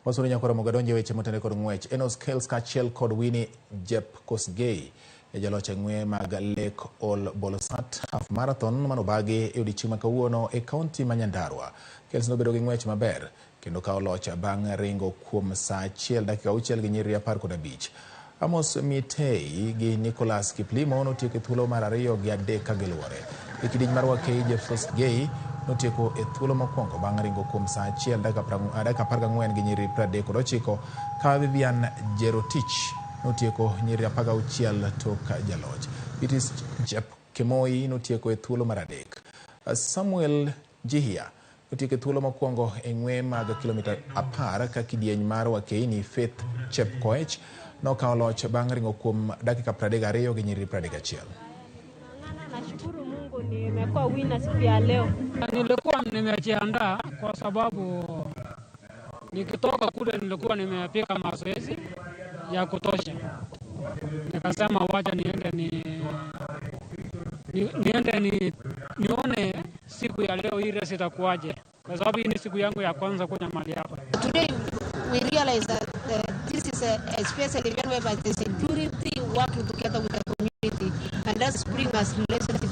Wasuru nyakoro mogadonje weche motende kod ng'wech. Enos Kels kachiel kod Winnie Jep Kosgei jaloch ng'we mag Lake Ol Bolosat half marathon manobagi e odiechieng' ma kawuono e kaunti ma Nyandarua. Kels nobedo gi ng'wech maber kendo kawo loch bang' ringo kuom saa 1 dakika 6 gi nyiriri 15. Amos Mitei gi Nicholas Kiplimo notieko thuolo mar 2 gi 3 ka giluore. E kidieny mar Wakei Jep Kosgei notieko e thuolo mokwongo bang' ringo kuom saa 1 dakika 14 gi nyiriri 39 ka Vivian Jerotich notieko nyiriri 16 tok jaloch. Beatrice Jep Kemoi notieko e thuolo mar 3. Samuel Jihia notieko e thuolo mokwongo e ng'we mag kilomita 10 ka kidieny mar Wakei ni Faith Chepkoech nokawo loch bang' ringo kuom dakika 32 gi nyiriri 31. Nashukuru Mungu nimekuwa winner siku ya leo. Nilikuwa nimejiandaa kwa sababu nikitoka kule nilikuwa nimepiga mazoezi ya kutosha. Nikasema wacha nione siku ya leo ile sitakuaje. Kwa sababu hii ni siku yangu ya kwanza kuja mahali hapa. Today we realize that this is a special event where the security working together with the community, and that's bring us relationship